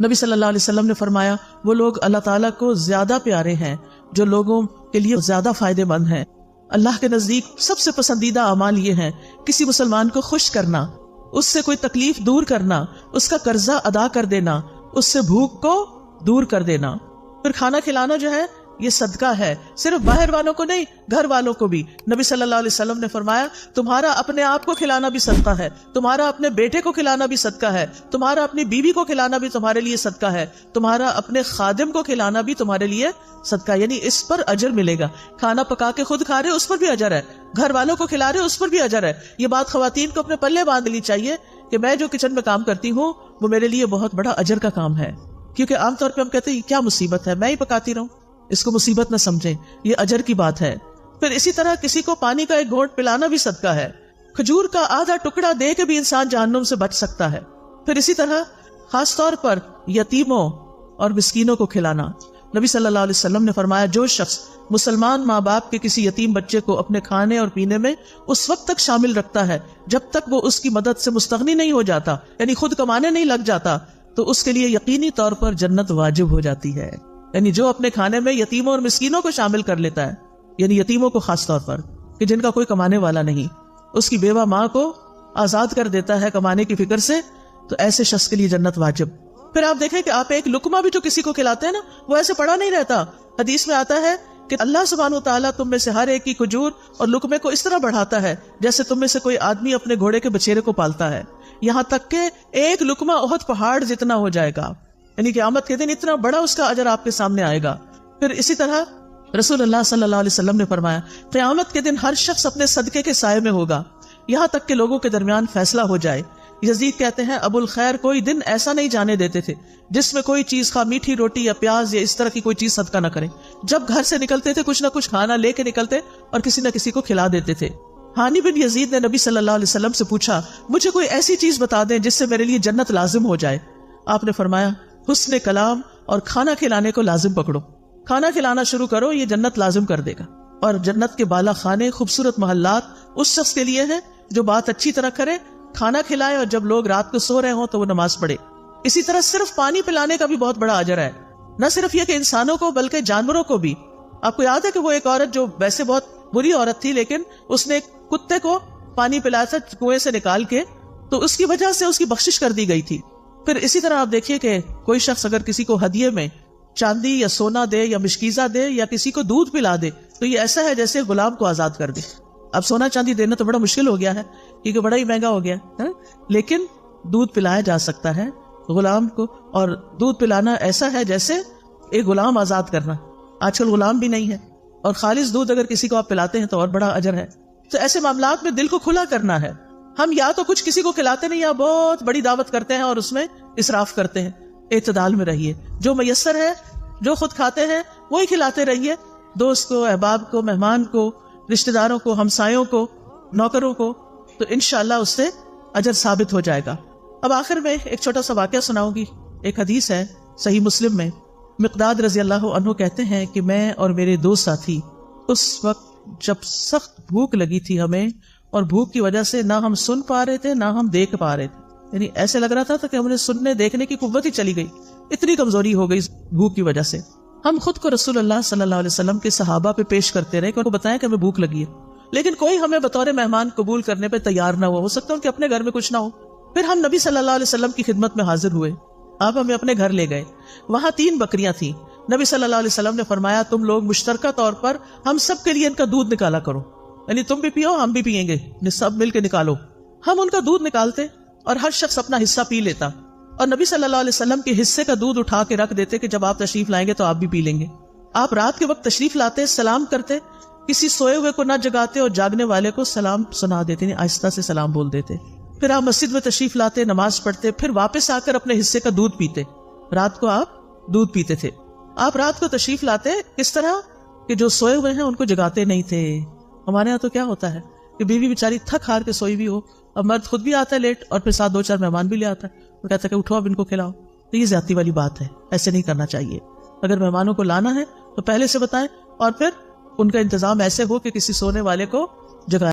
نبی صلی اللہ علیہ وسلم نے فرمایا وہ لوگ اللہ تعالیٰ کو زیادہ پیارے ہیں جو لوگوں کے لیے زیادہ فائدے مند ہیں. اللہ کے نزدیک سب سے پسندیدہ اعمال یہ ہیں کسی مسلمان کو خوش کرنا، اس سے کوئی تکلیف دور کرنا، اس کا قرضہ ادا کر دینا، اس سے بھوک کو دور کر دینا. پھر کھانا کھلانا جو ہے یہ صدقہ ہے، صرف باہر والوں کو نہیں، گھر والوں کو بھی. نبی صلی اللہ علیہ وسلم نے فرمایا تمہارا اپنے آپ کو کھلانا بھی صدقہ ہے، تمہارا اپنے بیٹے کو کھلانا بھی صدقہ ہے، تمہارا اپنی بیوی کو کھلانا بھی تمہارے لیے صدقہ ہے، تمہارا اپنے خادم کو کھلانا بھی تمہارے لیے صدقہ، یعنی اس پر اجر ملے گا. کھانا پکا کے خود کھا رہے اس پر بھی اجر ہے، گھر والوں کو کھلا رہے اس پر بھی اجر ہے. یہ بات خواتین کو اپنے پلے باندھ لینی چاہیے کہ میں جو کچن میں کام کرتی ہوں وہ میرے لیے بہت بڑا اجر کا کام ہے. کیونکہ عام طور پہ ہم کہتے ہیں یہ کیا مصیبت ہے، میں ہی پکاتی رہوں، اس کو مصیبت نہ سمجھیں، یہ اجر کی بات ہے. پھر اسی طرح کسی کو پانی کا ایک گھونٹ پلانا بھی صدقہ ہے. کھجور کا آدھا ٹکڑا دے کے بھی انسان جہنم سے بچ سکتا ہے. پھر اسی طرح خاص طور پر یتیموں اور مسکینوں کو کھلانا. نبی صلی اللہ علیہ وسلم نے فرمایا جو شخص مسلمان ماں باپ کے کسی یتیم بچے کو اپنے کھانے اور پینے میں اس وقت تک شامل رکھتا ہے جب تک وہ اس کی مدد سے مستغنی نہیں ہو جاتا، یعنی خود کمانے نہیں لگ جاتا، تو اس کے لیے یقینی طور پر جنت واجب ہو جاتی ہے. یعنی جو اپنے کھانے میں یتیموں اور مسکینوں کو شامل کر لیتا ہے، یعنی یتیموں کو خاص طور پر کہ جن کا کوئی کمانے والا نہیں، اس کی بیوہ ماں کو آزاد کر دیتا ہے کمانے کی فکر سے، تو ایسے شخص کے لیے جنت واجب. پھر آپ دیکھیں کہ آپ ایک لقمہ بھی جو کسی کو کھلاتے ہیں نا وہ ایسے پڑا نہیں رہتا. حدیث میں آتا ہے کہ اللہ سبحانہ وتعالیٰ تم میں سے ہر ایک کی کھجور اور لقمے کو اس طرح بڑھاتا ہے جیسے تم میں سے کوئی آدمی اپنے گھوڑے کے بچھیرے کو پالتا ہے، یہاں تک کہ ایک لقمہ احد پہاڑ جتنا ہو جائے گا، یعنی قیامت کے دن اتنا بڑا اس کا اجر آپ کے سامنے آئے گا. پھر اسی طرح رسول اللہ صلی اللہ علیہ وسلم نے فرمایا قیامت کے دن ہر شخص اپنے صدقے کے سائے میں ہوگا یہاں تک کہ لوگوں کے درمیان فیصلہ ہو جائے. یزید کہتے ہیں ابو الخیر کوئی دن ایسا نہیں جانے دیتے تھے جس میں کوئی چیز خواہ میٹھی روٹی یا پیاز یا اس طرح کی کوئی چیز صدقہ نہ کرے. جب گھر سے نکلتے تھے کچھ نہ کچھ کھانا لے کے نکلتے اور کسی نہ کسی کو کھلا دیتے تھے. ہانی بن یزید نے نبی صلی اللہ علیہ وسلم سے پوچھا مجھے کوئی ایسی چیز بتا دیں جس سے میرے لیے جنت لازم ہو جائے. آپ نے فرمایا حسن کلام اور کھانا کھلانے کو لازم پکڑو. کھانا کھلانا شروع کرو، یہ جنت لازم کر دے گا. اور جنت کے بالا خانے، خوبصورت محلات اس شخص کے لیے ہیں جو بات اچھی طرح کرے، کھانا کھلائے، اور جب لوگ رات کو سو رہے ہوں تو وہ نماز پڑھے. اسی طرح صرف پانی پلانے کا بھی بہت بڑا اجر ہے. نہ صرف یہ کہ انسانوں کو بلکہ جانوروں کو بھی. آپ کو یاد ہے کہ وہ ایک عورت جو ویسے بہت بری عورت تھی لیکن اس نے ایک کتے کو پانی پلایا تھا کنویں سے نکال کے، تو اس کی وجہ سے اس کی بخشش کر دی گئی تھی. پھر اسی طرح آپ دیکھیے کہ کوئی شخص اگر کسی کو ہدیے میں چاندی یا سونا دے یا مشکیزہ دے یا کسی کو دودھ پلا دے تو یہ ایسا ہے جیسے غلام کو آزاد کر دے. اب سونا چاندی دینا تو بڑا مشکل ہو گیا ہے کیونکہ بڑا ہی مہنگا ہو گیا ہے، لیکن دودھ پلایا جا سکتا ہے غلام کو. اور دودھ پلانا ایسا ہے جیسے ایک غلام آزاد کرنا. آج کل غلام بھی نہیں ہے، اور خالص دودھ اگر کسی کو آپ پلاتے ہیں تو اور بڑا اجر ہے. تو ایسے معاملات میں دل کو کھلا کرنا ہے. ہم یا تو کچھ کسی کو کھلاتے نہیں یا بہت بڑی دعوت کرتے ہیں اور اس میں اسراف کرتے ہیں. اعتدال میں رہیے، جو میسر ہے جو خود کھاتے ہیں وہی کھلاتے رہیے، دوست کو، احباب کو، مہمان کو، رشتہ داروں کو، ہمسایوں کو، نوکروں کو، تو انشاءاللہ اس سے اجر ثابت ہو جائے گا. اب آخر میں ایک چھوٹا سا واقعہ سناؤں گی. ایک حدیث ہے صحیح مسلم میں، مقداد رضی اللہ عنہ کہتے ہیں کہ میں اور میرے دو ساتھی اس وقت جب سخت بھوک لگی تھی ہمیں، اور بھوک کی وجہ سے نہ ہم سن پا رہے تھے نہ ہم دیکھ پا رہے تھے، یعنی ایسے لگ رہا تھا کہ ہم نے سننے دیکھنے کی قوت ہی چلی گئی، اتنی کمزوری ہو گئی بھوک کی وجہ سے. ہم خود کو رسول اللہ صلی اللہ علیہ وسلم کے صحابہ پہ پیش کرتے رہے کہ ان کو بتائیں کہ ہمیں بھوک لگی ہے، لیکن کوئی ہمیں بطور مہمان قبول کرنے پہ تیار نہ ہو سکتا ان کے اپنے گھر میں کچھ نہ ہو. پھر ہم نبی صلی اللہ علیہ وسلم کی خدمت میں حاضر ہوئے، آپ ہمیں اپنے گھر لے گئے. وہاں 3 بکریاں تھیں. نبی صلی اللہ علیہ وسلم نے فرمایا تم لوگ مشترکہ طور پر ہم سب کے لیے ان کا دودھ نکالا کرو، یعنی تم بھی پیو ہم بھی پیئیں گے، سب مل کے نکالو. ہم ان کا دودھ نکالتے اور ہر شخص اپنا حصہ پی لیتا، اور نبی صلی اللہ علیہ وسلم کے حصے کا دودھ اٹھا کے رکھ دیتے کہ جب آپ تشریف لائیں گے تو آپ بھی پی لیں گے. آپ رات کے وقت تشریف لاتے، سلام کرتے، کسی سوئے ہوئے کو نہ جگاتے اور جاگنے والے کو سلام سنا دیتے، یعنی آہستہ سے سلام بول دیتے. پھر آپ مسجد میں تشریف لاتے، نماز پڑھتے، پھر واپس آ کر اپنے حصے کا دودھ پیتے. رات کو آپ دودھ پیتے تھے. آپ رات کو تشریف لاتے اس طرح کہ جو سوئے ہوئے ہیں ان کو جگاتے نہیں تھے. ہمارے یہاں تو کیا ہوتا ہے کہ بیوی بیچاری تھک ہار کے سوئی بھی ہو، اب مرد خود بھی آتا ہے لیٹ اور پھر ساتھ 2-4 مہمان بھی لے آتا ہے، وہ کہتا ہے کہ اٹھو اب ان کو کھلاؤ. تو یہ زیادتی والی بات ہے، ایسے نہیں کرنا چاہیے. اگر مہمانوں کو لانا ہے تو پہلے سے بتائیں، اور پھر ان کا انتظام ایسے ہو کہ کسی سونے والے کو جگائے.